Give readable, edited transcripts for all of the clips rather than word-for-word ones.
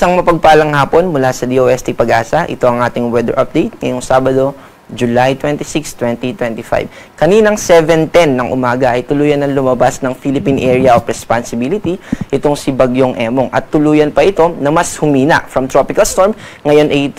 Isang mapagpalang hapon mula sa DOST Pag-asa. Ito ang ating weather update ngayong Sabado, July 26, 2025. Kaninang 7:10 ng umaga ay tuluyan ng lumabas ng Philippine Area of Responsibility itong si Bagyong Emong at tuluyan pa ito na mas humina from tropical storm. Ngayon ay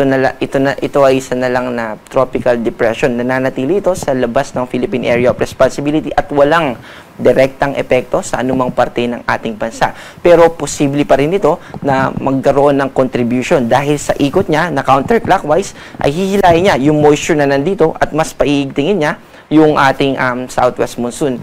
ito ay isa na lang na tropical depression. Nananatili ito sa labas ng Philippine Area of Responsibility at walang direktang epekto sa anumang parte ng ating bansa. Pero posible pa rin ito na magkaroon ng contribution dahil sa ikot niya na counterclockwise ay hihilahin niya yung moisture na nandito at mas paiigtingin niya yung ating southwest monsoon.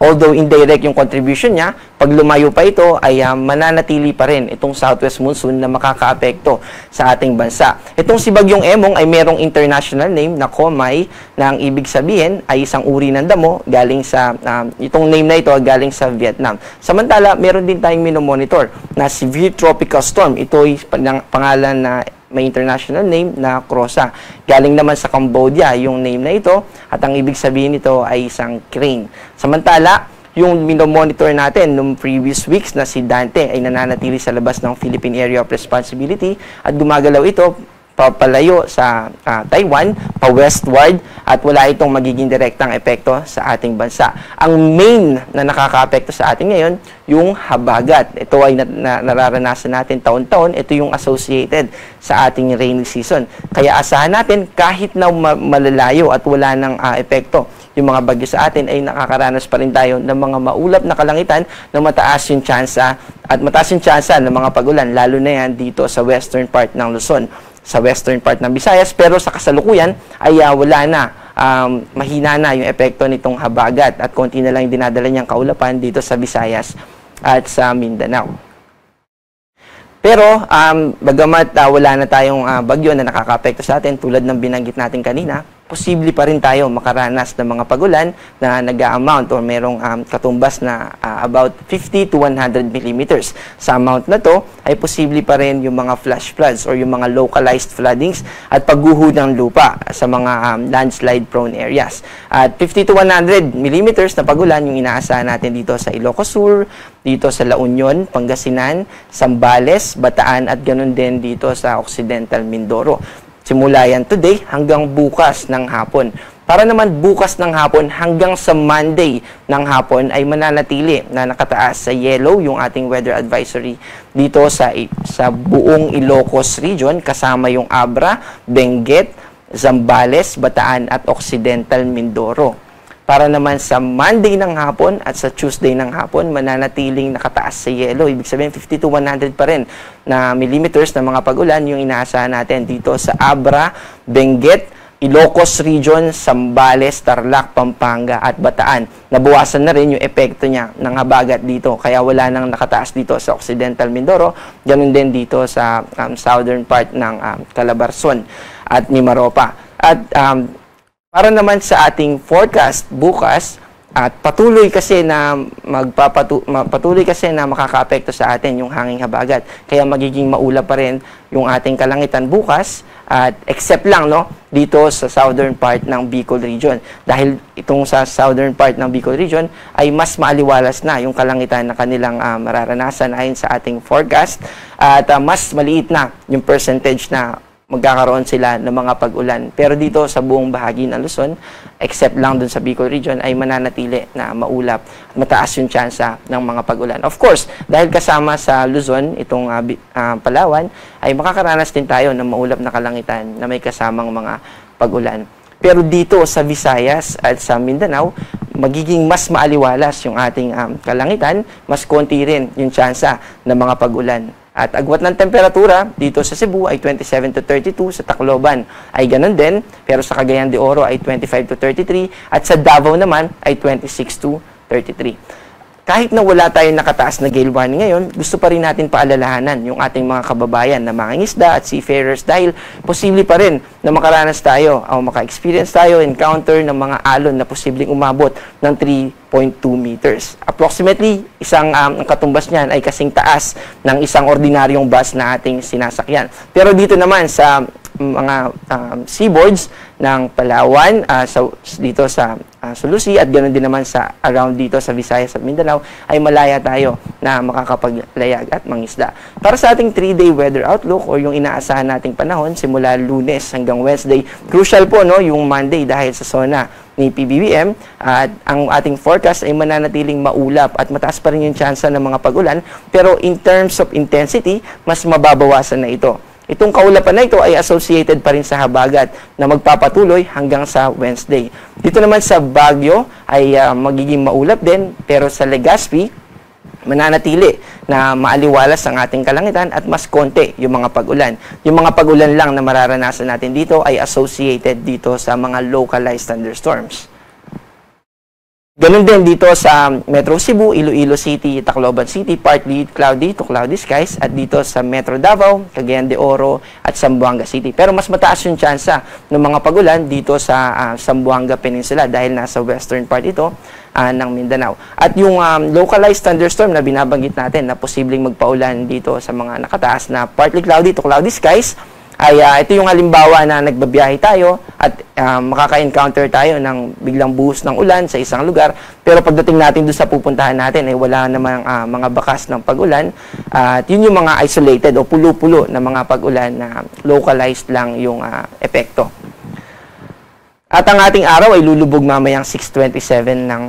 Although indirect yung contribution niya, pag lumayo pa ito ay mananatili pa rin itong southwest monsoon na makakaapekto sa ating bansa. Itong si Bagyong Emong ay merong international name na Komay na ang ibig sabihin ay isang uri ng damo galing sa, itong name na ito galing sa Vietnam. Samantala, meron din tayong minomonitor na severe tropical storm. Ito ay pangalan na may international name na Krosa. Galing naman sa Cambodia yung name na ito at ang ibig sabihin nito ay isang crane. Samantala, yung minomonitor natin nung previous weeks na si Dante ay nananatili sa labas ng Philippine Area of Responsibility at gumagalaw ito papalayo sa Taiwan, pa-westward at wala itong magiging direktang epekto sa ating bansa. Ang main na nakakaapekto sa atin ngayon, yung habagat. Ito ay nararanasan natin taon-taon. Ito yung associated sa ating rainy season. Kaya asahan natin kahit na malalayo at wala ng epekto yung mga bagyo sa atin ay nakakaranas pa rin tayo ng mga maulap na kalangitan na mataas yung tsansa at mataas yung tsansa ng mga pagulan, lalo na yan dito sa western part ng Luzon, sa western part ng Visayas, pero sa kasalukuyan ay wala na, mahina na yung epekto nitong habagat at konti na lang yung dinadala niyang kaulapan dito sa Visayas at sa Mindanao. Pero bagamat wala na tayong bagyo na nakakaapekto sa atin tulad ng binanggit natin kanina, posible pa rin tayo makaranas ng mga pagulan na nag-a-amount or merong katumbas na about 50 to 100 millimeters. Sa amount na to ay posible pa rin yung mga flash floods or yung mga localized floodings at pagguho ng lupa sa mga landslide prone areas. At 50 to 100 millimeters na pagulan yung inaasahan natin dito sa Ilocos Sur, dito sa La Union, Pangasinan, Zambales, Bataan at ganun din dito sa Occidental Mindoro. Simula yan today hanggang bukas ng hapon. Para naman bukas ng hapon hanggang sa Monday ng hapon ay mananatili na nakataas sa yellow yung ating weather advisory dito sa buong Ilocos region kasama yung Abra, Benguet, Zambales, Bataan at Occidental Mindoro. Para naman sa Monday ng hapon at sa Tuesday ng hapon, mananatiling nakataas sa yellow. Ibig sabihin, 50 to 100 pa rin na millimeters na mga pagulan yung inaasahan natin dito sa Abra, Benguet, Ilocos region, Zambales, Tarlac, Pampanga at Bataan. Nabuwasan na rin yung epekto niya ng habagat dito. Kaya wala nang nakataas dito sa Occidental Mindoro. Ganun din dito sa southern part ng Calabarzon at Mimaropa. At para naman sa ating forecast bukas, at patuloy kasi na makakaapekto sa atin yung hanging habagat. Kaya magiging maulap pa rin yung ating kalangitan bukas, at except lang dito sa southern part ng Bicol region. Dahil itong sa southern part ng Bicol region ay mas maaliwalas na yung kalangitan na kanilang mararanasan ayon sa ating forecast, at mas maliit na yung percentage na magkakaroon sila ng mga pag-ulan. Pero dito sa buong bahagi ng Luzon, except lang dun sa Bicol region, ay mananatili na maulap at mataas yung tsansa ng mga pag-ulan. Of course, dahil kasama sa Luzon, itong Palawan, ay makakaranas din tayo ng maulap na kalangitan na may kasamang mga pag-ulan. Pero dito sa Visayas at sa Mindanao, magiging mas maaliwalas yung ating kalangitan, mas konti rin yung tsansa ng mga pag-ulan. At agwat ng temperatura dito sa Cebu ay 27 to 32, sa Tacloban ay ganun din, pero sa Cagayan de Oro ay 25 to 33, at sa Davao naman ay 26 to 33. Kahit na wala tayong nakataas na gale warning ngayon, gusto pa rin natin paalalahanan yung ating mga kababayan na mangingisda at seafarers dahil posible pa rin na makaranas tayo o maka-experience tayo, encounter ng mga alon na posibleng umabot ng 3.2 meters. Approximately, ang katumbas niyan ay kasing taas ng isang ordinaryong bus na ating sinasakyan. Pero dito naman sa mga seaboards ng Palawan, dito sa Sulusi at ganoon din naman sa around dito sa Visayas at Mindanao ay malaya tayo na makakapaglayag at mangisda. Para sa ating 3-day weather outlook o yung inaasahan nating panahon simula Lunes hanggang Wednesday, crucial po no yung Monday dahil sa zona ni PBBM at ang ating forecast ay mananatiling maulap at mataas pa rin yung tsansa ng mga pag-ulan, pero in terms of intensity mas mababawasan na ito. Itong kaulapan na ito ay associated pa rin sa habagat na magpapatuloy hanggang sa Wednesday. Dito naman sa Baguio ay magiging maulap din, pero sa Legazpi mananatili na maaliwalas ang ating kalangitan at mas konti yung mga pag-ulan. Yung mga pag-ulan lang na mararanasan natin dito ay associated dito sa mga localized thunderstorms. Ganun din dito sa Metro Cebu, Iloilo City, Tacloban City, partly cloudy to cloudy skies, at dito sa Metro Davao, Cagayan de Oro at Zamboanga City. Pero mas mataas yung tsansa ng mga pagulan dito sa Zamboanga Peninsula dahil nasa western part ito ng Mindanao. At yung localized thunderstorm na binabanggit natin na posibleng magpaulan dito sa mga nakataas na partly cloudy to cloudy skies, ay ito yung halimbawa na nagbabiyahe tayo at makaka-encounter tayo ng biglang buhos ng ulan sa isang lugar, pero pagdating natin doon sa pupuntahan natin ay wala namang mga bakas ng pag-ulan, at yun yung mga isolated o pulo-pulo na mga pag-ulan na localized lang yung epekto. At ang ating araw ay lulubog mamayang 6:27 ng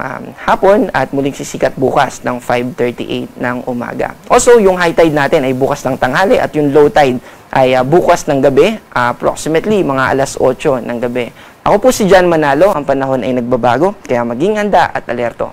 hapon at muling sisikat bukas ng 5:38 ng umaga. Also, yung high tide natin ay bukas ng tanghali at yung low tide ay bukas ng gabi, approximately mga alas 8 ng gabi. Ako po si John Manalo, ang panahon ay nagbabago, kaya maging handa at alerto.